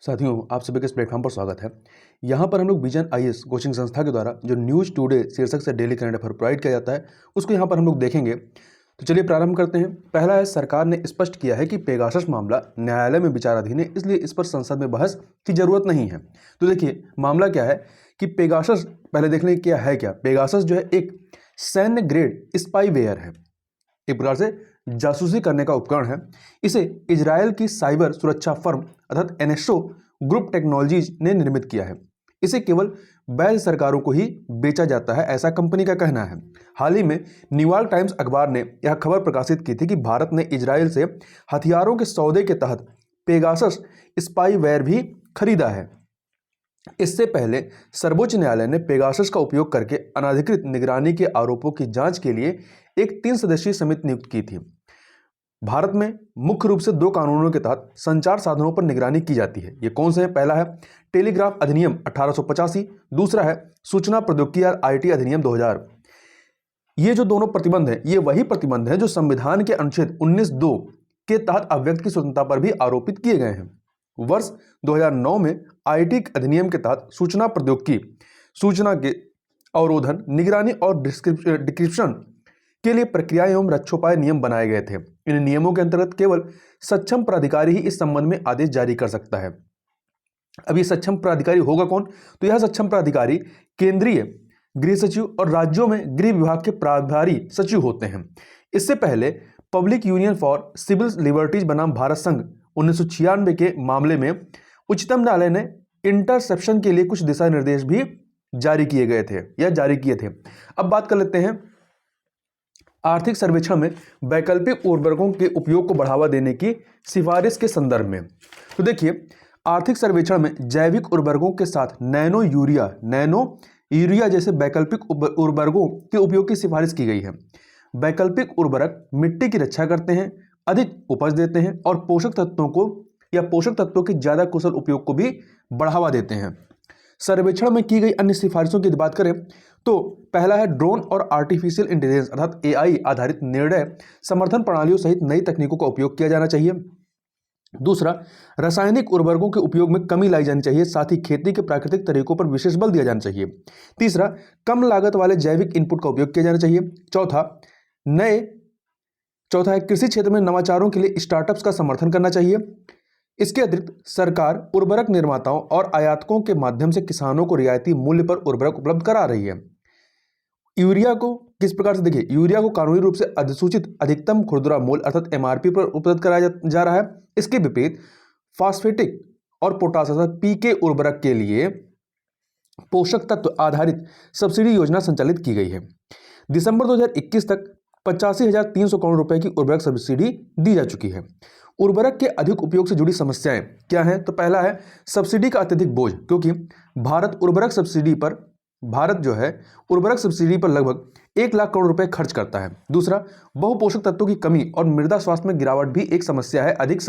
साथियों, आप सभी के इस प्लेटफॉर्म पर स्वागत है। यहाँ पर हम लोग विजन आईएएस कोचिंग संस्था के द्वारा जो न्यूज़ टुडे शीर्षक से डेली करंट अफेयर प्रोवाइड किया जाता है, उसको यहाँ पर हम लोग देखेंगे। तो चलिए प्रारंभ करते हैं। पहला है, सरकार ने स्पष्ट किया है कि पेगासस मामला न्यायालय में विचाराधीन है, इसलिए इस पर संसद में बहस की जरूरत नहीं है। तो देखिए मामला क्या है कि पेगासस, पहले देख लें क्या है। क्या पेगासस जो है एक सैन्य ग्रेड स्पाईवेयर है, एक प्रकार से जासूसी करने का उपकरण है। इसे इजरायल की साइबर सुरक्षा फर्म अर्थात एनएसओ ग्रुप टेक्नोलॉजीज ने निर्मित किया है। इसे केवल वैध सरकारों को ही बेचा जाता है, ऐसा कंपनी का कहना है। हाल ही में न्यूयॉर्क टाइम्स अखबार ने यह खबर प्रकाशित की थी कि भारत ने इजरायल से हथियारों के सौदे के तहत पेगासस स्पाईवेयर भी खरीदा है। इससे पहले सर्वोच्च न्यायालय ने पेगासस का उपयोग करके अनधिकृत निगरानी के आरोपों की जांच के लिए एक 3 सदस्यीय समिति नियुक्त की थी। भारत में मुख्य रूप से 2 कानूनों के तहत संचार साधनों पर निगरानी की जाती है। ये कौन से हैं? पहला है टेलीग्राफ अधिनियम 1885, दूसरा है सूचना प्रौद्योगिकी या आईटी अधिनियम 2000। ये जो दोनों प्रतिबंध हैं, ये वही प्रतिबंध हैं जो संविधान के अनुच्छेद 19(2) के तहत अभिव्यक्ति की स्वतंत्रता पर भी आरोपित किए गए हैं। वर्ष 2009 में आईटी अधिनियम के तहत सूचना प्रौद्योगिकी, सूचना के अवरोधन, निगरानी और डिक्रिप्शन के लिए प्रक्रिया एवं रक्षोपाय नियम बनाए गए थे। इन नियमों के अंतर्गत केवल सक्षम प्राधिकारी ही इस संबंध में आदेश जारी कर सकता है। अब ये सक्षम प्राधिकारी होगा कौन? तो यह सक्षम प्राधिकारी केंद्रीय गृह सचिव और राज्यों में गृह विभाग के प्रभारी सचिव होते हैं। इससे पहले public union for civil liberties बनाम भारत संघ 1996 के मामले में उच्चतम न्यायालय ने इंटरसेप्शन के लिए कुछ दिशा निर्देश भी जारी किए गए थे या जारी किए थे। अब बात कर लेते हैं आर्थिक सर्वेक्षण में वैकल्पिक उर्वरकों के उपयोग को बढ़ावा देने की सिफारिश के संदर्भ में। तो देखिए आर्थिक सर्वेक्षण में जैविक उर्वरकों के साथ नैनो यूरिया जैसे वैकल्पिक उर्वरकों के उपयोग की सिफारिश की गई है। वैकल्पिक उर्वरक मिट्टी की रक्षा करते हैं, अधिक उपज देते हैं और पोषक तत्वों के ज्यादा कुशल उपयोग को भी बढ़ावा देते हैं। सर्वेक्षण में की गई अन्य सिफारिशों की बात करें तो पहला है ड्रोन और आर्टिफिशियल इंटेलिजेंस अर्थात एआई आधारित निर्णय समर्थन प्रणालियों सहित नई तकनीकों का उपयोग किया जाना चाहिए। दूसरा, रासायनिक उर्वरकों के उपयोग में कमी लाई जानी चाहिए, साथ ही खेती के प्राकृतिक तरीकों पर विशेष बल दिया जाना चाहिए। तीसरा, कम लागत वाले जैविक इनपुट का उपयोग किया जाना चाहिए। चौथा है कृषि क्षेत्र में नवाचारों के लिए स्टार्टअप्स का समर्थन करना चाहिए। इसके अतिरिक्त सरकार उर्वरक निर्माताओं और आयातकों के माध्यम से किसानों को रियायती मूल्य पर उर्वरक उपलब्ध करा रही है। यूरिया को किस प्रकार से, देखिए यूरिया को कानूनी रूप से अधिसूचित अधिकतम खुदरा मूल्य अर्थात एमआरपी पर उपलब्ध कराया जा रहा है। इसके विपरीत फास्फेटिक और पोटाश अर्थात पीके उर्वरक के लिए पोषक तत्व आधारित सब्सिडी योजना संचालित की गई है। दिसंबर 2021 तक 85,300 करोड़ रुपए की उर्वरक सब्सिडी दी जा चुकी है। उर्वरक के अधिक उपयोग से जुड़ी समस्याएं क्या हैं? तो पहला है सब्सिडी का अत्यधिक बोझ, क्योंकि भारत उर्वरक सब्सिडी पर लगभग 1 लाख करोड़ रुपए खर्च करता है। दूसरा, बहुपोषक तत्वों की कमी और मृदा स्वास्थ्य में गिरावट भी एक समस्या है अधिक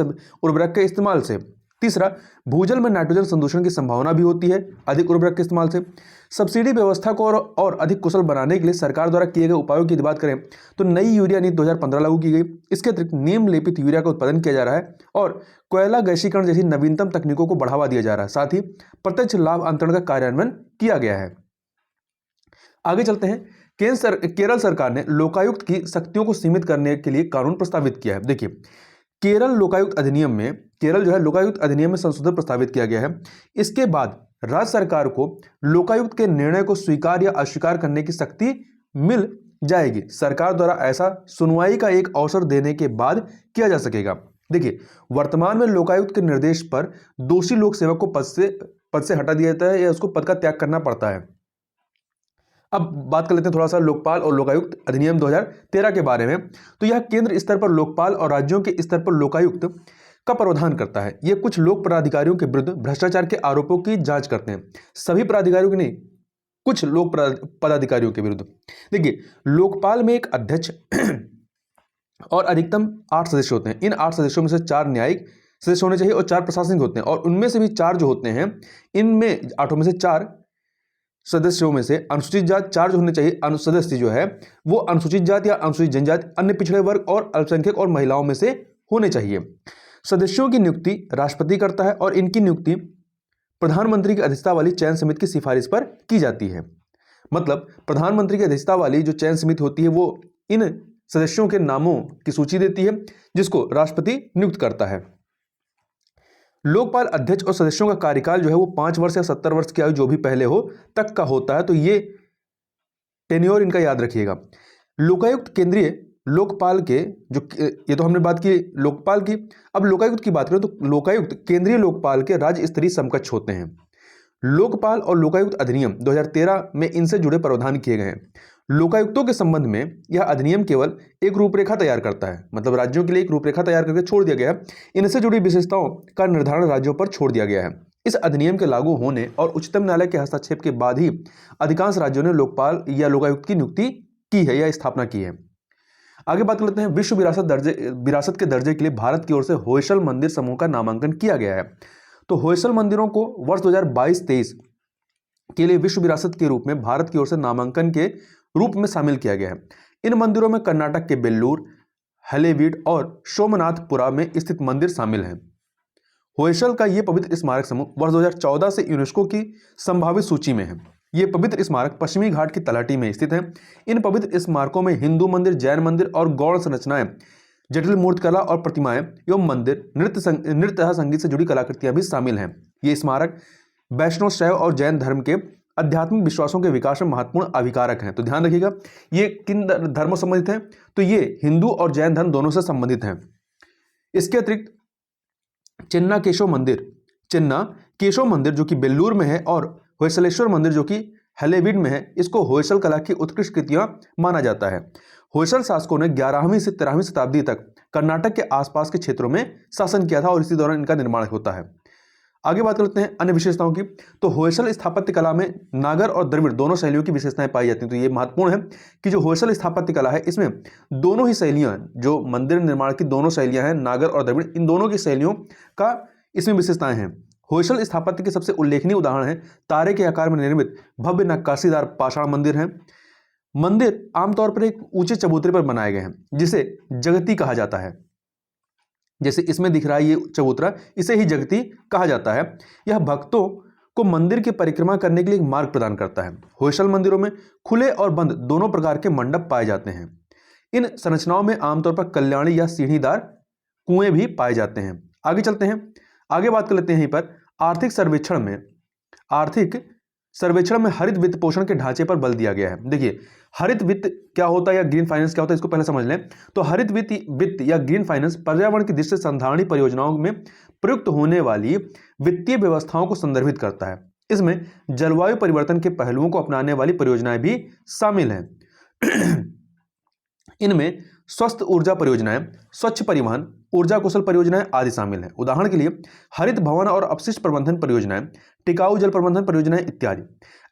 उर्वरक के इस्तेमाल से। तीसरा, भूजल में नाइट्रोजन संदूषण की संभावना भी होती है अधिक उर्वरक के इस्तेमाल से। सब्सिडी व्यवस्था को और अधिक कुशल बनाने के लिए सरकार द्वारा किए गए उपायों की बात करें तो नई यूरिया नीति 2015 लागू की गई। इसके अतिरिक्त नीम लेपित यूरिया का उत्पादन किया जा रहा है और कोयला गैसीकरण जैसी नवीनतम तकनीकों को बढ़ावा दिया जा रहा है। साथ ही प्रत्यक्ष लाभ अंतरण का कार्यान्वयन किया गया है। आगे चलते हैं। केरल सरकार ने लोकायुक्त की शक्तियों को सीमित करने के लिए कानून प्रस्तावित किया है। देखिए केरल लोकायुक्त अधिनियम में संशोधन प्रस्तावित किया गया है। इसके बाद राज्य सरकार को लोकायुक्त के निर्णय को स्वीकार या अस्वीकार करने की शक्ति मिल जाएगी। सरकार द्वारा ऐसा सुनवाई का एक अवसर देने के बाद किया जा सकेगा। देखिए वर्तमान में लोकायुक्त के निर्देश पर दोषी लोक सेवक को पद से हटा दिया जाता है या उसको पद का त्याग करना पड़ता है। अब बात कर लेते हैं थोड़ा सा लोकपाल और लोकायुक्त अधिनियम 2013 के बारे में। तो यह केंद्र स्तर पर लोकपाल और राज्यों के स्तर पर लोकायुक्त का प्रावधान करता है। यह कुछ लोक पदाधिकारियों के विरुद्ध भ्रष्टाचार के आरोपों की जांच करते हैं। सभी पदाधिकारियों की नहीं, कुछ लोक पदाधिकारियों के विरुद्ध। देखिए लोकपाल में एक अध्यक्ष और अधिकतम 8 सदस्य होते हैं। इन 8 सदस्यों में से 4 न्यायिक सदस्य होने चाहिए और 4 प्रशासनिक होते हैं, और उनमें से भी 4 जो होते हैं, इनमें 8 में से 4 सदस्यों में से अनुसूचित जाति 4 जो होने चाहिए। सदस्य जो है वो अनुसूचित जाति या अनुसूचित जनजाति, अन्य पिछड़े वर्ग और अल्पसंख्यक और महिलाओं में से होने चाहिए। सदस्यों की नियुक्ति राष्ट्रपति करता है और इनकी नियुक्ति प्रधानमंत्री की अध्यक्षता वाली चयन समिति की सिफारिश पर की जाती है। मतलब प्रधानमंत्री की अध्यक्षता वाली जो चयन समिति होती है वो इन सदस्यों के नामों की सूची देती है जिसको राष्ट्रपति नियुक्त करता है। लोकपाल अध्यक्ष और सदस्यों का कार्यकाल जो है वो 5 वर्ष या 70 वर्ष की आयु जो भी पहले हो तक का होता है, तो ये टेन्योर इनका याद रखिएगा। लोकायुक्त केंद्रीय लोकपाल के जो, ये तो हमने बात की लोकपाल की, अब लोकायुक्त की बात करें तो लोकायुक्त केंद्रीय लोकपाल के राज्य स्तरीय समकक्ष होते हैं। लोकपाल और लोकायुक्त अधिनियम 2013 में इनसे जुड़े प्रावधान किए गए हैं। लोकायुक्तों के संबंध में यह अधिनियम केवल एक रूपरेखा तैयार करता है, मतलब राज्यों के लिए एक रूपरेखा तैयार करके छोड़ दिया गया है। इनसे जुड़ी विशेषताओं का निर्धारण राज्यों पर छोड़ दिया गया है। इस अधिनियम के लागू होने और उच्चतम न्यायालय के हस्तक्षेप के बाद ही अधिकांश राज्यों ने लोकपाल या लोकायुक्त की नियुक्ति की है या स्थापना की है। आगे बात कर लेते हैं। विश्व विरासत के दर्जे के लिए भारत की ओर से होयसल मंदिर समूह का नामांकन किया गया है। तो होयसल मंदिरों को वर्ष 2022-23 के लिए विश्व विरासत के रूप में भारत की ओर से नामांकन के रूप में शामिल किया गया है। इन मंदिरों में कर्नाटक के बेल्लूर, हलेबीड और सोमनाथपुरा में स्थित मंदिर शामिल हैं। होयसल का यह पवित्र स्मारक समूह वर्ष 2014 से यूनेस्को की संभावित सूची में है। ये पवित्र स्मारक पश्चिमी घाट की तलहटी में स्थित है। इन पवित्र स्मारकों में हिंदू मंदिर, जैन मंदिर और गौड़ संरचनाएं, जटिल मूर्तिकला और प्रतिमाएं एवं मंदिर, नृत्य तथा संगीत से जुड़ी कलाकृतियां भी शामिल हैं। ये स्मारक वैष्णव, शैव और जैन धर्म के आध्यात्मिक विश्वासों के विकास में महत्वपूर्ण अभिकारक हैं। तो ध्यान रखिएगा ये किन धर्मों से संबंधित हैं, तो ये हिंदू और जैन धर्म दोनों से संबंधित हैं। इसके अतिरिक्त चिन्ना केशव मंदिर जो कि बेल्लूर में है और होयसलेश्वर मंदिर जो कि हलेबीड में है, इसको होयसल कला की उत्कृष्ट कृतियां माना जाता है। होयसल शासकों ने 11वीं से 13वीं शताब्दी तक कर्नाटक के आसपास के क्षेत्रों में शासन किया था और इसी दौरान इनका निर्माण होता है। आगे बात करते हैं अन्य विशेषताओं की। तो होयसल स्थापत्य कला में नागर और द्रविड़ दोनों शैलियों की विशेषताएं पाई जाती हैं। तो ये महत्वपूर्ण है कि जो होयसल स्थापत्य कला है इसमें दोनों ही शैलियां, जो मंदिर निर्माण की दोनों शैलियां हैं, नागर और द्रविड़, इन दोनों की शैलियों का इसमें विशेषताएं हैं। होयसल स्थापत्य के सबसे उल्लेखनीय उदाहरण है तारे के आकार में निर्मित भव्य नक्काशीदार पाषाण मंदिर हैं। मंदिर आमतौर पर एक ऊंचे चबूतरे पर बनाए गए हैं जिसे जगती कहा जाता है। जैसे इसमें दिख रहा है ये चबूतरा, इसे ही जगती कहा जाता है। यह भक्तों को मंदिर की परिक्रमा करने के लिए एक मार्ग प्रदान करता है। होयसल मंदिरों में खुले और बंद दोनों प्रकार के मंडप पाए जाते हैं। इन संरचनाओं में आमतौर पर कल्याणी या सीढ़ीदार कुएं भी पाए जाते हैं। आगे चलते हैं, आगे बात कर लेते हैं। यहीं पर आर्थिक सर्वेक्षण में हरित वित्त पोषण के ढांचे पर बल दिया गया है। देखिए हरित वित्त क्या होता है या ग्रीन फाइनेंस क्या होता है, इसको पहले समझ लें। तो हरित वित्त या ग्रीन फाइनेंस पर्यावरण की दृष्टि से संधारणीय परियोजनाओं में प्रयुक्त होने वाली वित्तीय व्यवस्थाओं को संदर्भित करता है। इसमें जलवायु परिवर्तन के पहलुओं को अपनाने वाली परियोजनाएं भी शामिल हैं। इनमें स्वस्थ ऊर्जा परियोजनाएं, स्वच्छ परिवहन, ऊर्जा कुशल परियोजनाएं आदि शामिल हैं। उदाहरण के लिए हरित भवन और अपशिष्ट प्रबंधन परियोजनाएं, टिकाऊ जल प्रबंधन परियोजनाएं इत्यादि।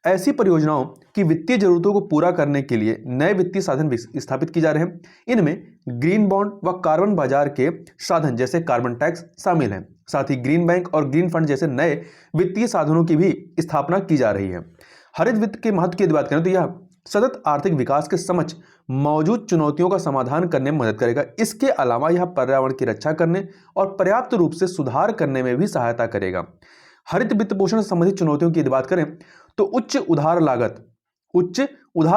ऐसी परियोजनाओं की वित्तीय जरूरतों को पूरा करने के लिए नए वित्तीय साधन स्थापित किए जा रहे हैं। इनमें ग्रीन बॉन्ड व कार्बन बाजार के साधन जैसे कार्बन टैक्स शामिल हैं। साथ ही ग्रीन बैंक और ग्रीन फंड जैसे नए वित्तीय साधनों की भी स्थापना की जा रही है। हरित वित्त के महत्व की बात करें तो यह सतत आर्थिक विकास के समक्ष मौजूद चुनौतियों का समाधान करने में मदद करेगा। इसके अलावा यह पर्यावरण की रक्षा करने और पर्याप्त रूप से सुधार करने में भी सहायता करेगा। हरित वित्त पोषण से संबंधित चुनौतियों की बात करें तो उच्च उधार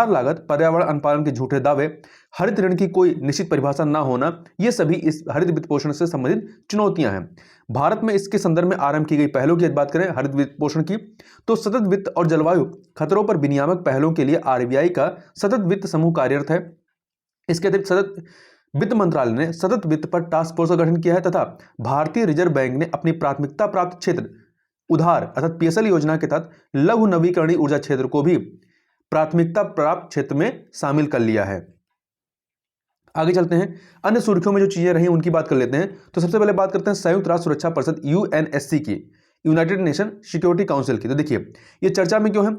लागत, पर्यावरण अनुपालन के झूठे दावे, हरित ऋण की कोई निश्चित परिभाषा न होना, ये सभी इस हरित वित्त पोषण से संबंधित चुनौतियां हैं। भारत में इसके संदर्भ में आरंभ की गई पहलों की बात करें हरित वित्त पोषण की, तो सतत वित्त और जलवायु खतरों पर विनियामक पहलों के लिए आरबीआई का सतत वित्त समूह कार्यरत है। इसके अतिरिक्त सतत वित्त मंत्रालय ने सतत वित्त पर टास्क फोर्स का गठन किया है तथा भारतीय रिजर्व बैंक ने अपनी प्राथमिकता प्राप्त क्षेत्र उधार अर्थात पीएसएल योजना के तहत लघु नवीकरणीय ऊर्जा क्षेत्र को भी प्राथमिकता प्राप्त क्षेत्र में शामिल कर लिया है। आगे चलते हैं, अन्य सुर्खियों में जो चीजें रही उनकी बात कर लेते हैं। तो सबसे पहले बात करते हैं संयुक्त राष्ट्र सुरक्षा परिषद यूएनएससी की, यूनाइटेड नेशन सिक्योरिटी काउंसिल की। तो देखिए ये चर्चा में क्यों है,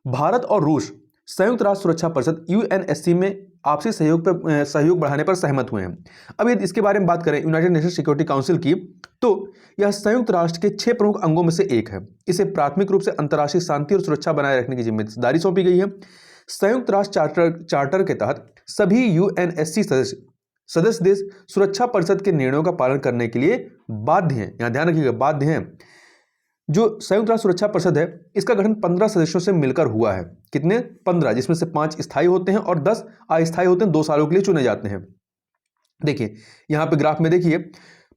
भारत और रूस संयुक्त राष्ट्र सुरक्षा परिषद यूएनएससी में आपसी सहयोग बढ़ाने पर सहमत हुए हैं। अब यदि इसके बारे में बात करें यूनाइटेड नेशन सिक्योरिटी काउंसिल की, तो यह संयुक्त राष्ट्र के 6 प्रमुख अंगों में से एक है। इसे प्राथमिक रूप से अंतर्राष्ट्रीय शांति और सुरक्षा बनाए रखने की जिम्मेदारी सौंपी गई है। संयुक्त राष्ट्र चार्टर के तहत सभी यूएनएससी सदस्य सदस्य देश सुरक्षा परिषद के निर्णयों का पालन करने के लिए बाध्य हैं। यहां ध्यान रखिएगा, बाध्य हैं। जो संयुक्त राष्ट्र सुरक्षा परिषद है, इसका गठन 15 सदस्यों से मिलकर हुआ है। कितने? 15, जिसमें से 5 स्थायी होते हैं और 10 अस्थायी होते हैं, 2 सालों के लिए चुने जाते हैं। देखिए यहां पे ग्राफ में देखिए,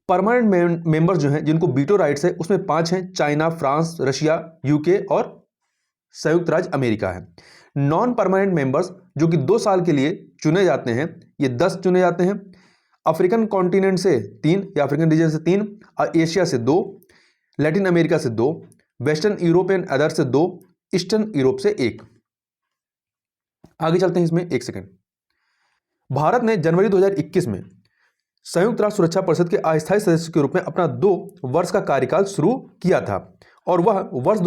परमानेंट मेंबर्स जो हैं जिनको वीटो राइट्स है, उसमें 5 हैं। चाइना, फ्रांस, रशिया, यूके और संयुक्त राज्य अमेरिका है। नॉन परमानेंट मेंबर्स जो कि 2 साल के लिए चुने जाते हैं, ये 10 चुने जाते हैं। अफ्रीकन कॉन्टिनेंट से 3 या अफ्रीकन रीजन से 3, एशिया से 2, लैटिन अमेरिका से 2, वेस्टर्न यूरोप एंड अदर से 2, ईस्टर्न यूरोप से 1। आगे चलते हैं इसमें, 1 सेकंड। भारत ने जनवरी 2021 में संयुक्त राष्ट्र सुरक्षा परिषद के अस्थायी सदस्य के रूप में अपना 2 वर्ष का कार्यकाल शुरू किया था और वह वर्ष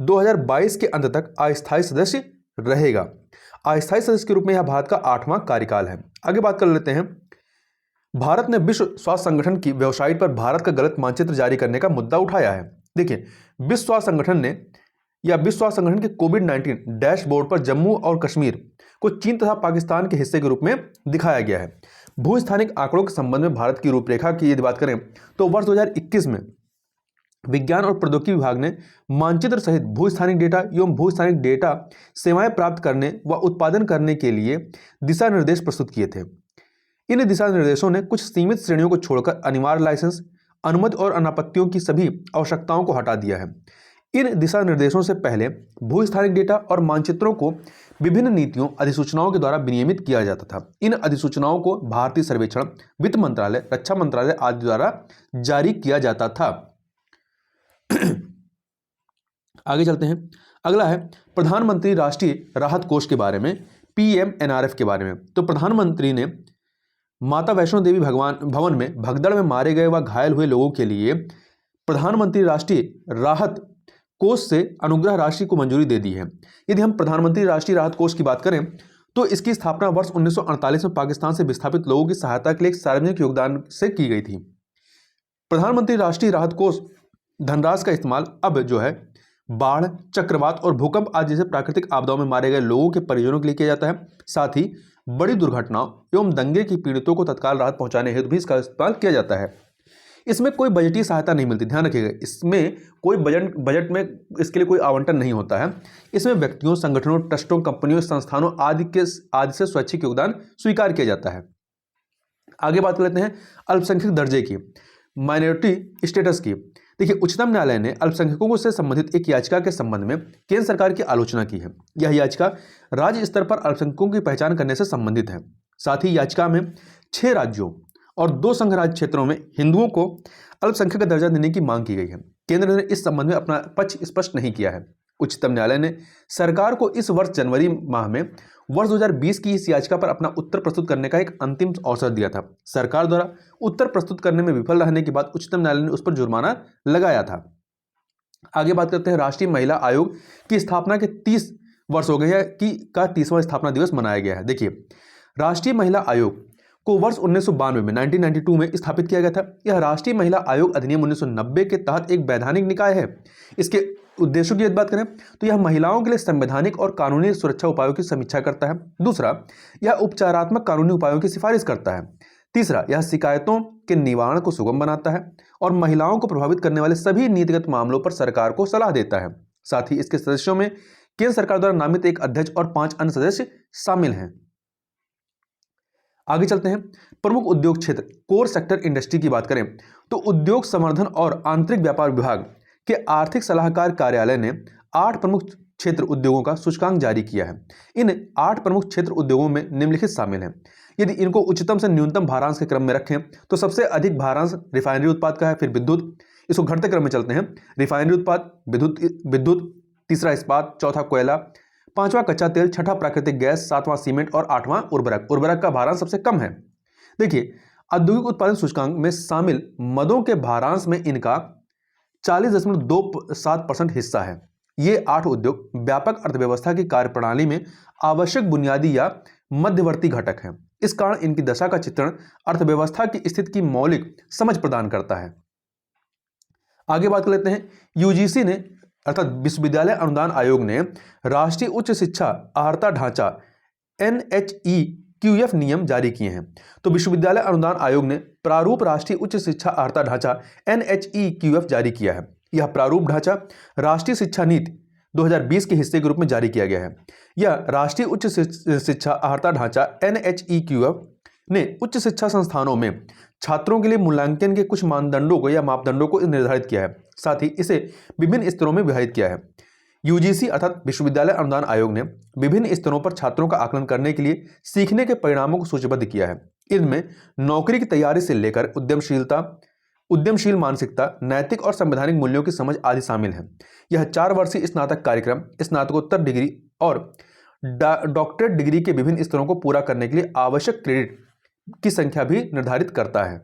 2022 के अंत तक अस्थायी सदस्य रहेगा। अस्थायी सदस्य के रूप में यह भारत का 8वां कार्यकाल है। आगे बात कर लेते हैं। भारत ने विश्व स्वास्थ्य संगठन की वेबसाइट पर भारत का गलत मानचित्र जारी करने का मुद्दा उठाया है। देखिए, विश्व स्वास्थ्य संगठन ने या विश्व स्वास्थ्य संगठन के कोविड-19 डैशबोर्ड पर जम्मू और कश्मीर को चीन तथा पाकिस्तान के हिस्से के रूप में दिखाया गया है। भूस्थानिक आंकड़ों के संबंध में भारत की रूपरेखा की यदि बात करें तो वर्ष 2021 में विज्ञान और प्रौद्योगिकी विभाग ने मानचित्र सहित भूस्थानिक डेटा एवं भूस्थानिक डेटा सेवाएं प्राप्त करने व उत्पादन करने के लिए दिशा निर्देश प्रस्तुत किए थे। इन दिशा निर्देशों ने कुछ सीमित श्रेणियों को छोड़कर अनिवार्य लाइसेंस, अनुमति और अनापत्तियों की सभी आवश्यकताओं को हटा दिया है। इन दिशा निर्देशों से पहले भूस्थानिक डेटा और मानचित्रों को विभिन्न नीतियों, अधिसूचनाओं के द्वारा विनियमित किया जाता था। इन अधिसूचनाओं को भारतीय सर्वेक्षण, वित्त मंत्रालय, रक्षा मंत्रालय आदि द्वारा जारी किया जाता था। आगे चलते हैं। अगला है प्रधानमंत्री राष्ट्रीय राहत कोष के बारे में, PMNRF के बारे में। तो प्रधानमंत्री ने माता वैष्णो देवी भवन में भगदड़ में मारे गए व घायल हुए लोगों के लिए प्रधानमंत्री राष्ट्रीय राहत कोष से अनुग्रह राशि को मंजूरी दे दी है। यदि हम प्रधानमंत्री राष्ट्रीय राहत कोष की बात करें तो इसकी स्थापना वर्ष 1948 में पाकिस्तान से विस्थापित लोगों की सहायता के लिए एक सार्वजनिक योगदान से की गई थी। प्रधानमंत्री राष्ट्रीय राहत कोष धनराशि का इस्तेमाल अब जो है बाढ़, चक्रवात और भूकंप आदि जैसे प्राकृतिक आपदाओं में मारे गए लोगों के परिजनों के लिए किया जाता है। साथ ही बड़ी दुर्घटनाओं एवं दंगे की पीड़ितों को तत्काल राहत पहुंचाने हेतु भी इसका इस्तेमाल किया जाता है। इसमें कोई बजटीय सहायता नहीं मिलती, ध्यान रखिएगा। इसमें कोई बजट में इसके लिए कोई आवंटन नहीं होता है। इसमें व्यक्तियों, संगठनों, ट्रस्टों, कंपनियों, संस्थानों आदि से स्वैच्छिक योगदान स्वीकार किया जाता है। आगे बात कर लेते हैं अल्पसंख्यक दर्जे की, माइनॉरिटी स्टेटस की। देखिए, उच्चतम न्यायालय ने अल्पसंख्यकों से संबंधित एक याचिका के संबंध में केंद्र सरकार की आलोचना की है। यह याचिका राज्य स्तर पर अल्पसंख्यकों की पहचान करने से संबंधित है। साथ ही याचिका में 6 राज्यों और 2 संघ राज्य क्षेत्रों में हिंदुओं को अल्पसंख्यक का दर्जा देने की मांग की गई है। केंद्र ने इस संबंध में अपना पक्ष स्पष्ट नहीं किया है। उच्चतम न्यायालय ने सरकार को इस वर्ष जनवरी माह में वर्ष 2020 की इस याचिका पर अपना उत्तर प्रस्तुत करने का एक अंतिम अवसर दिया था। सरकार द्वारा उत्तर प्रस्तुत करने में विफल रहने के बाद उच्चतम न्यायालय ने उस पर जुर्माना लगाया था। आगे बात करते हैं राष्ट्रीय महिला आयोग की स्थापना के 30 वर्ष हो गए हैं कि का 30वां स्थापना दिवस मनाया गया है। देखिए, राष्ट्रीय महिला आयोग को वर्ष 1992 में 1992 में स्थापित किया गया था। यह राष्ट्रीय महिला आयोग अधिनियम 1990 के तहत एक वैधानिक निकाय है। इसके उद्देश्यों की यदि बात करें तो यह महिलाओं के लिए संवैधानिक और कानूनी सुरक्षा उपायों की समीक्षा करता है। दूसरा, यह उपचारात्मक कानूनी उपायों की सिफारिश करता है। तीसरा, यह शिकायतों के निवारण को सुगम बनाता है और महिलाओं को प्रभावित करने वाले सभी नीतिगत मामलों पर सरकार को सलाह देता है। साथ ही इसके सदस्यों में केंद्र सरकार द्वारा नामित एक अध्यक्ष और 5 अन्य सदस्य शामिल हैं। आगे चलते हैं प्रमुख उद्योग क्षेत्र, कोर सेक्टर इंडस्ट्री की बात करें तो उद्योग संवर्धन और आंतरिक व्यापार विभाग के आर्थिक सलाहकार कार्यालय ने 8 प्रमुख क्षेत्र उद्योगों का सूचकांक जारी किया है। इन 8 प्रमुख क्षेत्र उद्योगों में निम्नलिखित शामिल हैं। यदि इनको उच्चतम से न्यूनतम भारांश के क्रम में रखें तो सबसे अधिक भारांश रिफाइनरी उत्पाद का है, फिर विद्युत, इसको घटते क्रम में चलते हैं। रिफाइनरी उत्पाद, विद्युत, तीसरा इस्पात, चौथा कोयला, 5वां कच्चा तेल, 6ठा प्राकृतिक गैस, 7वां सीमेंट और 8वां उर्वरक का भारांश सबसे कम है। देखिए, औद्योगिक उत्पादन सूचकांक में शामिल मदों के भारांश में इनका 40.27% हिस्सा है। ये 8 उद्योग व्यापक अर्थव्यवस्था की कार्यप्रणाली में आवश्यक बुनियादी या मध्यवर्ती घटक हैं। इस कारण इनकी दशा का चित्रण अर्थव्यवस्था की स्थिति की मौलिक समझ प्रदान करता है। आगे बात कर लेते हैं यूजीसी ने अर्थात विश्वविद्यालय अनुदान आयोग ने राष्ट्रीय उच्च शिक्षा अर्हता ढांचा NHE QF नियम जारी किए हैं। तो विश्वविद्यालय अनुदान आयोग ने प्रारूप राष्ट्रीय उच्च शिक्षा अर्हता ढांचा NHEQF जारी किया है। यह प्रारूप ढांचा राष्ट्रीय शिक्षा नीति 2020 के हिस्से के रूप में जारी किया गया है। यह राष्ट्रीय उच्च शिक्षा अर्हता ढांचा NHEQF ने उच्च शिक्षा संस्थानों में छात्रों के लिए मूल्यांकन के कुछ मानदंडों को या मापदंडों को निर्धारित किया है। साथ ही इसे विभिन्न स्तरों में विभाजित किया है। UGC अर्थात विश्वविद्यालय अनुदान आयोग ने विभिन्न स्तरों पर छात्रों का आकलन करने के लिए सीखने के परिणामों को सूचीबद्ध किया है। इनमें नौकरी की तैयारी से लेकर उद्यमशील मानसिकता, नैतिक और संवैधानिक मूल्यों की समझ आदि शामिल है। यह 4 वर्षीय स्नातक कार्यक्रम स्नातकोत्तर डिग्री और डॉक्टरेट डिग्री के विभिन्न स्तरों को पूरा करने के लिए आवश्यक क्रेडिट की संख्या भी निर्धारित करता है।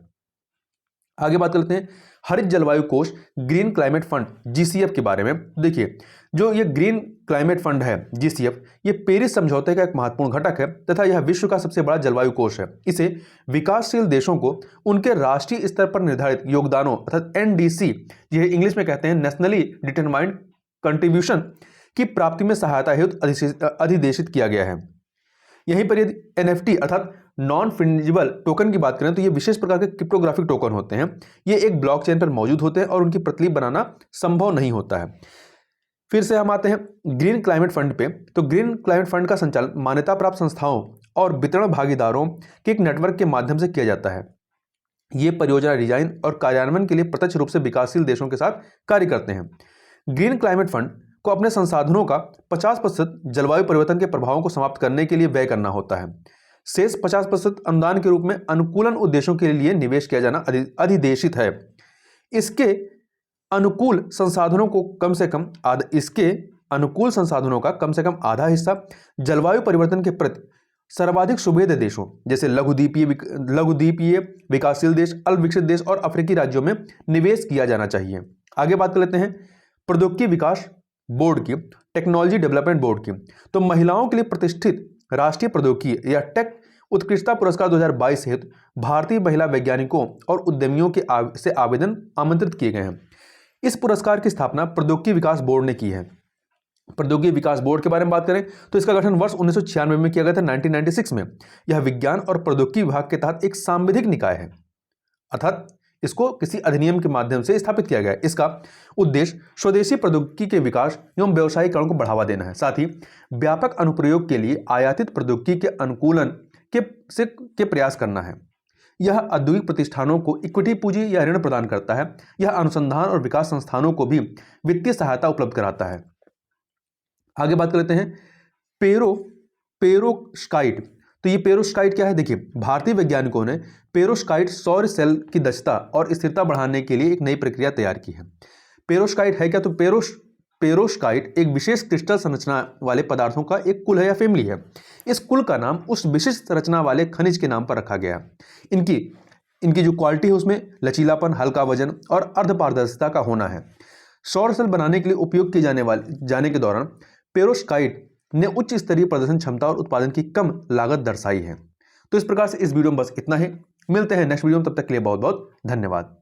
आगे बात करते हैं हरित जलवायु कोष ग्रीन क्लाइमेट फंड GCF के बारे में। देखिए, जो ये ग्रीन क्लाइमेट फंड है GCF, ये पेरिस समझौते का एक महत्वपूर्ण घटक है तथा यह विश्व का सबसे बड़ा जलवायु कोष है। इसे विकासशील देशों को उनके राष्ट्रीय स्तर पर निर्धारित योगदानों अर्थात NDC, यह इंग्लिश में कहते हैं नेशनली डिटरमाइंड कंट्रीब्यूशन की प्राप्ति में सहायता हेतु अधिदेशित किया गया है। यहीं पर यदि NFT अर्थात नॉन फंजिबल टोकन की बात करें तो ये विशेष प्रकार के क्रिप्टोग्राफिक टोकन होते हैं। ये एक ब्लॉकचेन पर मौजूद होते हैं और उनकी प्रतिलिपि बनाना संभव नहीं होता है। फिर से हम आते हैं ग्रीन क्लाइमेट फंड पे। तो ग्रीन क्लाइमेट फंड का संचालन मान्यता प्राप्त संस्थाओं और वितरण भागीदारों के एक नेटवर्क के माध्यम से किया जाता है। ये परियोजना डिजाइन और कार्यान्वयन के लिए प्रत्यक्ष रूप से विकासशील देशों के साथ कार्य करते हैं। ग्रीन क्लाइमेट फंड को अपने संसाधनों का 50% जलवायु परिवर्तन के प्रभावों को समाप्त करने के लिए व्यय करना होता है। शेष 50% अनुदान के रूप में अनुकूलन उद्देश्यों के लिए निवेश किया जाना अधिदेशित है। इसके अनुकूल संसाधनों का कम से कम आधा हिस्सा जलवायु परिवर्तन के प्रति सर्वाधिक सुभेद्य देशों जैसे लघुद्वीपीय विकासशील देश, अल्पविकसित देश और अफ्रीकी राज्यों में निवेश किया जाना चाहिए। आगे बात कर लेते हैं प्रौद्योगिकी विकास बोर्ड की, टेक्नोलॉजी डेवलपमेंट बोर्ड की। तो महिलाओं के लिए प्रतिष्ठित राष्ट्रीय प्रौद्योगिकी या टेक उत्कृष्टता पुरस्कार 2022 हेतु भारतीय महिला वैज्ञानिकों और उद्यमियों से आवेदन आमंत्रित किए गए हैं। इस पुरस्कार की स्थापना प्रौद्योगिकी विकास बोर्ड ने की है। प्रौद्योगिकी विकास बोर्ड के बारे में बात करें तो इसका गठन वर्ष 1996 में किया गया था, 1996 में। यह विज्ञान और प्रौद्योगिकी विभाग के तहत एक सांविधिक निकाय है, अर्थात इसको किसी अधिनियम के माध्यम से स्थापित किया गया है। इसका उद्देश्य स्वदेशी प्रौद्योगिकी के विकास एवं व्यावसायीकरण को बढ़ावा देना है। साथ ही व्यापक अनुप्रयोग के लिए आयातित प्रौद्योगिकी के अनुकूलन के प्रयास करना है। यह औद्योगिक प्रतिष्ठानों को इक्विटी पूंजी या ऋण प्रदान करता है। यह अनुसंधान और विकास संस्थानों को भी वित्तीय सहायता उपलब्ध कराता है। आगे बात कर लेते हैं पेरोस्काइट। तो ये पेरोस्काइट क्या है? देखिए, भारतीय वैज्ञानिकों ने पेरोस्काइट सौर सेल की दक्षता और स्थिरता बढ़ाने के लिए एक नई प्रक्रिया तैयार की है। पेरोस्काइट है क्या? तो पेरोस्काइट एक विशेष क्रिस्टल संरचना वाले पदार्थों का एक कुल है या फैमिली है। इस कुल का नाम उस विशिष्ट रचना वाले खनिज के नाम पर रखा गया। इनकी जो क्वालिटी है उसमें लचीलापन, हल्का वजन और अर्धपारदर्शिता का होना है। सौर सेल बनाने के लिए उपयोग किए जाने के दौरान पेरोस्काइट ने उच्च स्तरीय प्रदर्शन क्षमता और उत्पादन की कम लागत दर्शाई है। तो इस प्रकार से इस वीडियो में बस इतना ही। मिलते हैं नेक्स्ट वीडियो में, तब तक के लिए बहुत बहुत धन्यवाद।